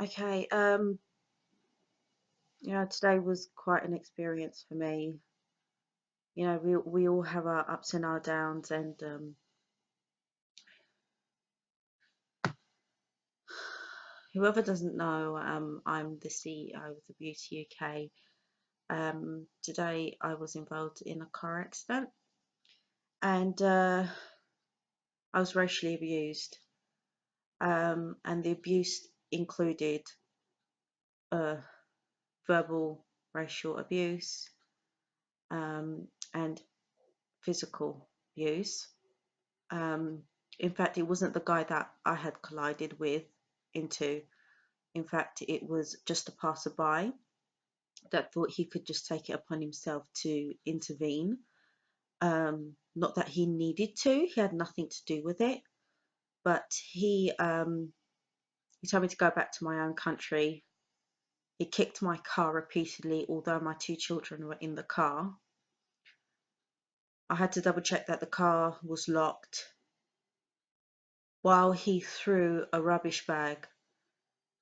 Okay, today was quite an experience for me. We all have our ups and our downs, and whoever doesn't know, I'm the CEO of the Beauty UK. Today I was involved in a car accident, and I was racially abused. And the abuse included uh, verbal racial abuse, and physical abuse. Um, in fact, it wasn't the guy that I had collided with into. In fact, it was just a passerby that thought he could just take it upon himself to intervene. Not that he needed to; he had nothing to do with it. But he told me to go back to my own country. He kicked my car repeatedly, although my two children were in the car. I had to double check that the car was locked while he threw a rubbish bag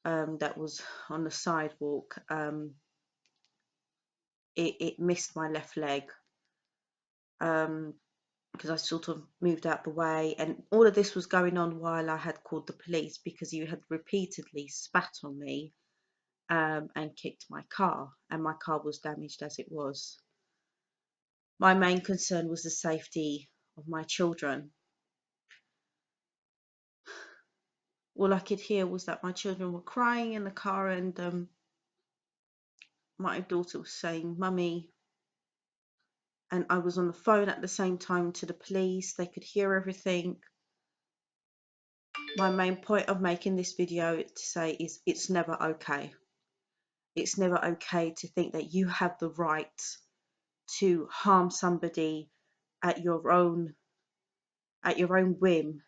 that was on the sidewalk. It missed my left leg because I sort of moved out the way, and all of this was going on while I had called the police because he had repeatedly spat on me and kicked my car, and my car was damaged as it was. My main concern was the safety of my children. All I could hear was that my children were crying in the car, and my daughter was saying, "Mummy," and I was on the phone at the same time to the police. They could hear everything. My main point of making this video to say is it's never okay. It's never okay to think that you have the right to harm somebody at your own whim.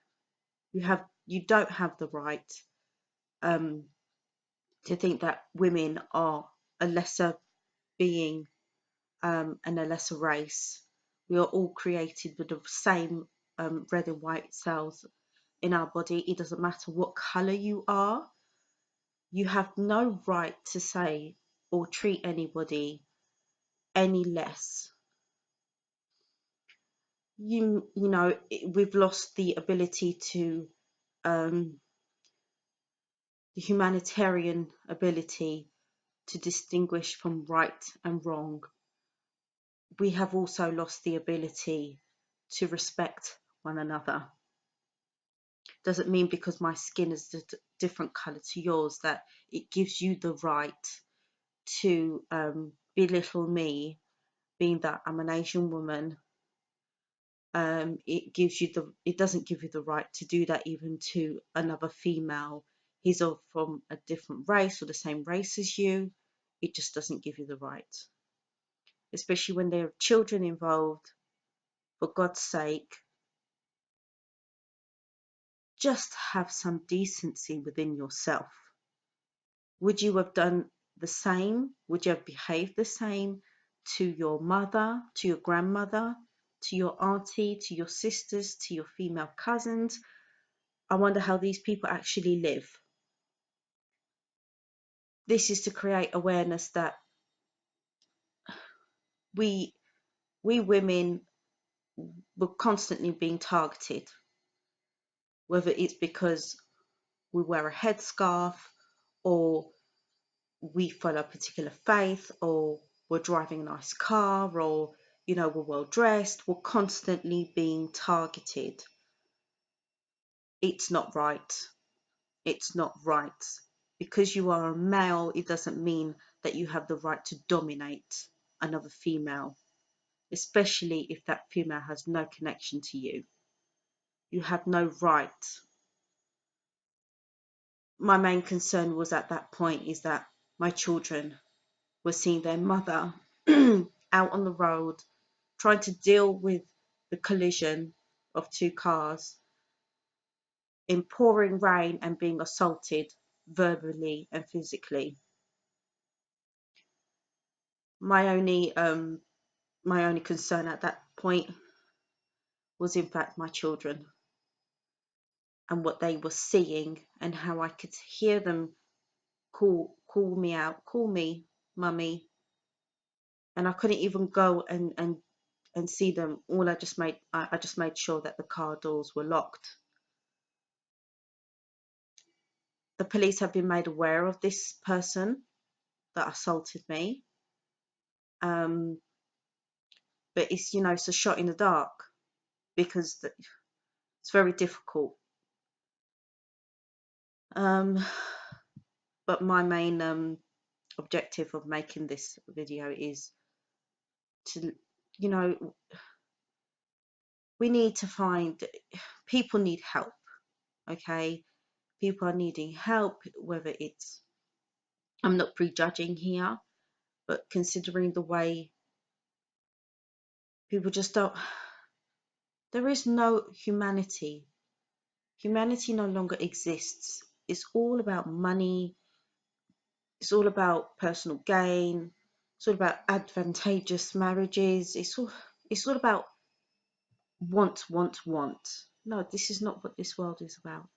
You don't have the right um, to think that women are a lesser being and a lesser race. We are all created with the same red and white cells in our body. It doesn't matter what color you are. You have no right to say or treat anybody any less. We've lost the ability to the humanitarian ability to distinguish from right and wrong. We have also lost the ability to respect one another. Doesn't mean because my skin is a different color to yours that it gives you the right to belittle me, being that I'm an Asian woman. It doesn't give you the right to do that even to another female. He's from a different race or the same race as you. It just doesn't give you the right, especially when there are children involved. For God's sake, just have some decency within yourself. Would you have done the same? Would you have behaved the same to your mother, to your grandmother, to your auntie, to your sisters, to your female cousins? I wonder how these people actually live. This is to create awareness that we women were constantly being targeted, whether it's because we wear a headscarf or we follow a particular faith or we're driving a nice car or we're well dressed. We're constantly being targeted. It's not right. It's not right. Because you are a male, it doesn't mean that you have the right to dominate another female, especially if that female has no connection to you. You have no right. My main concern was at that point is that my children were seeing their mother out on the road trying to deal with the collision of two cars in pouring rain and being assaulted verbally and physically. My only concern at that point was in fact my children and what they were seeing and how I could hear them call me out, call me mummy, and I couldn't even go and see them. All I just made sure that the car doors were locked. The police have been made aware of this person that assaulted me, um, but it's, it's a shot in the dark, because it's very difficult. Um, but my main objective of making this video is to, you know, we need to find, people need help, okay? People are needing help, whether it's, I'm not prejudging here, but considering the way people just don't, there is no humanity. Humanity no longer exists. It's all about money. It's all about personal gain. It's all about advantageous marriages. It's all about want, want, want. No, this is not what this world is about.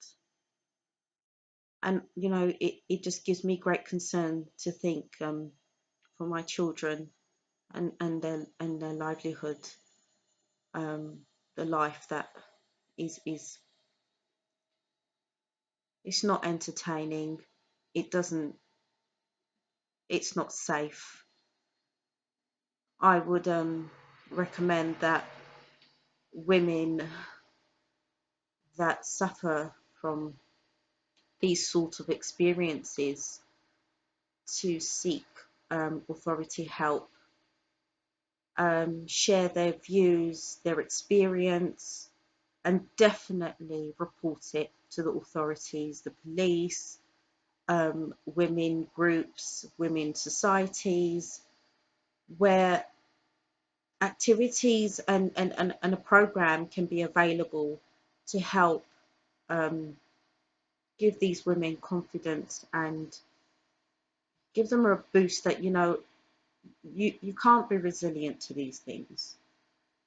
And it just gives me great concern to think, for my children and their livelihood, the life that is it's not entertaining. It doesn't. It's not safe. I would recommend that women that suffer from these sort of experiences to seek authority help, share their views, their experience, and definitely report it to the authorities, the police, women groups, women societies, where activities and a program can be available to help um, give these women confidence and give them a boost that, you can't be resilient to these things.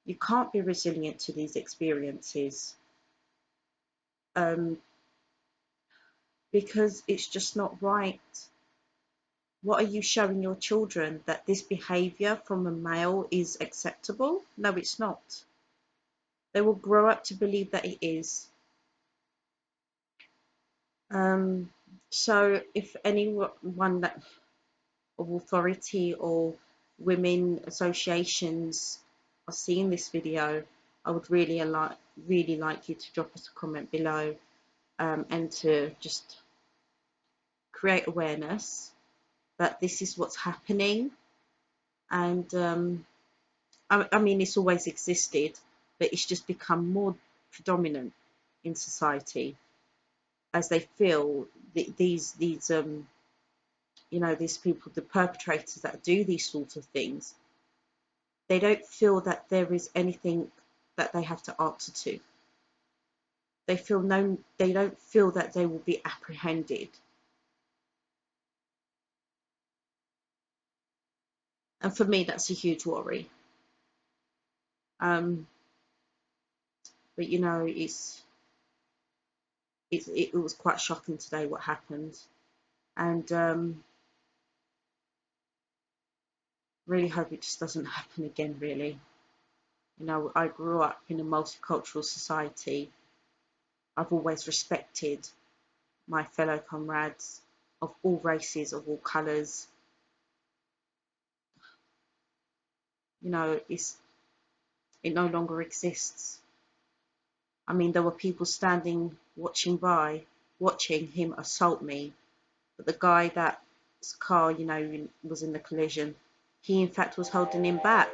You can't be resilient to these experiences, um, because it's just not right. What are you showing your children? That this behavior from a male is acceptable? No, it's not. They will grow up to believe that it is. Um, so if anyone that of authority or women associations are seeing this video, I would really like you to drop us a comment below, and to just create awareness that this is what's happening. And I mean, it's always existed, but it's just become more predominant in society, as they feel these these people, the perpetrators that do these sorts of things, they don't feel that there is anything that they have to answer to. They don't feel that they will be apprehended. And for me, that's a huge worry. Um, but it was quite shocking today what happened, and really hope it just doesn't happen again. Really, I grew up in a multicultural society. I've always respected my fellow comrades of all races, of all colours. It no longer exists. I mean, there were people standing, watching him assault me. But the guy that's car, was in the collision, he in fact was holding him back.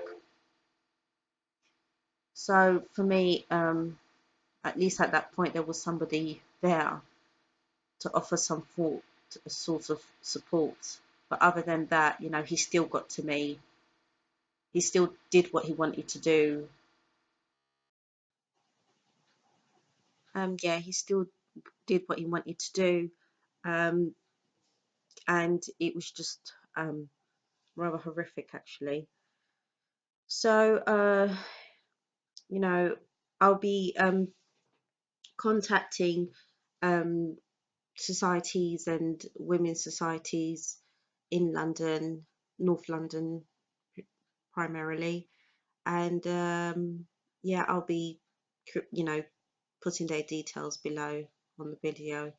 So for me, at least at that point, there was somebody there to offer some sort of support. But other than that, he still got to me. He still did what he wanted to do. Yeah, he still did what he wanted to do. Um, and it was just rather horrific, actually. So, I'll be contacting societies and women's societies in London, North London primarily. And yeah, I'll be, putting their details below on the video.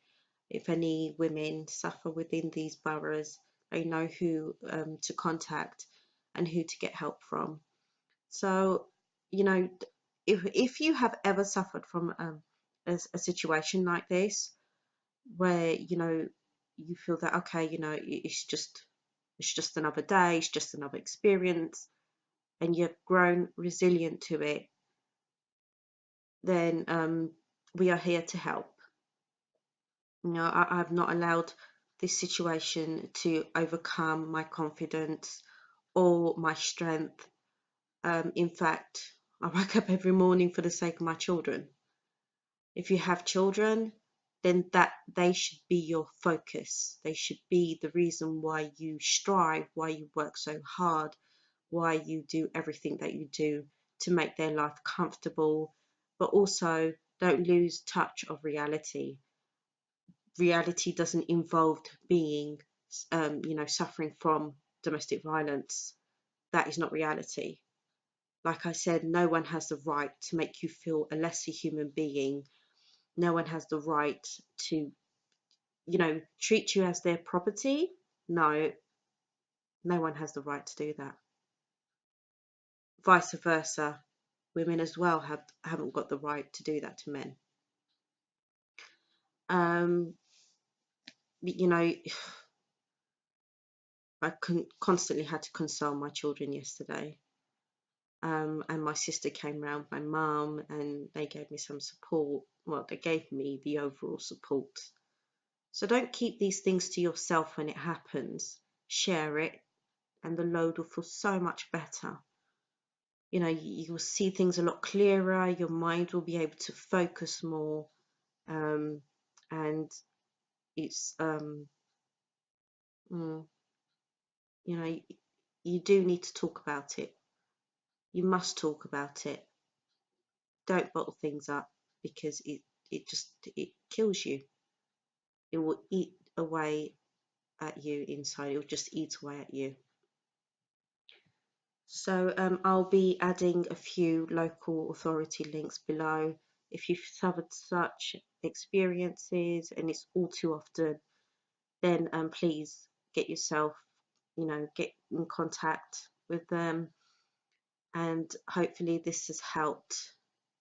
If any women suffer within these boroughs, they know who to contact and who to get help from. So, if you have ever suffered from a situation like this, where you feel that, okay, it's just another day, it's just another experience, and you've grown resilient to it, then we are here to help. I've not allowed this situation to overcome my confidence or my strength. In fact, I wake up every morning for the sake of my children. If you have children, then that they should be your focus. They should be the reason why you strive, why you work so hard, why you do everything that you do to make their life comfortable, but also don't lose touch of reality. Reality doesn't involve being, suffering from domestic violence. That is not reality. Like I said, no one has the right to make you feel a lesser human being. No one has the right to, treat you as their property. No, no one has the right to do that. Vice versa, women as well haven't got the right to do that to men. I constantly had to console my children yesterday. And my sister came round, my mum, and they gave me some support. Well, they gave me the overall support. So don't keep these things to yourself when it happens. Share it, and the load will feel so much better. You will see things a lot clearer. Your mind will be able to focus more, and it's you do need to talk about it. You must talk about it. Don't bottle things up, because it kills you. It will eat away at you inside. It will just eat away at you. So I'll be adding a few local authority links below. If you've suffered such experiences, and it's all too often, then please get yourself, get in contact with them. And hopefully this has helped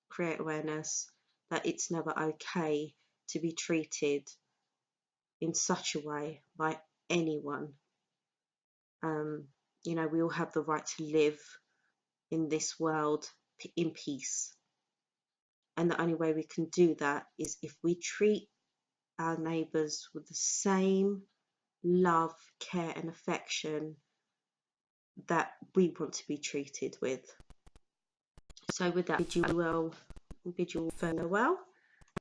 create awareness that it's never okay to be treated in such a way by anyone. We all have the right to live in this world in peace. And the only way we can do that is if we treat our neighbours with the same love, care and affection that we want to be treated with. So with that, bid you all farewell.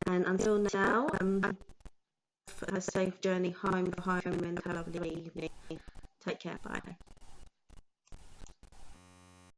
And until now, a safe journey home and have a lovely evening. Take care. Bye.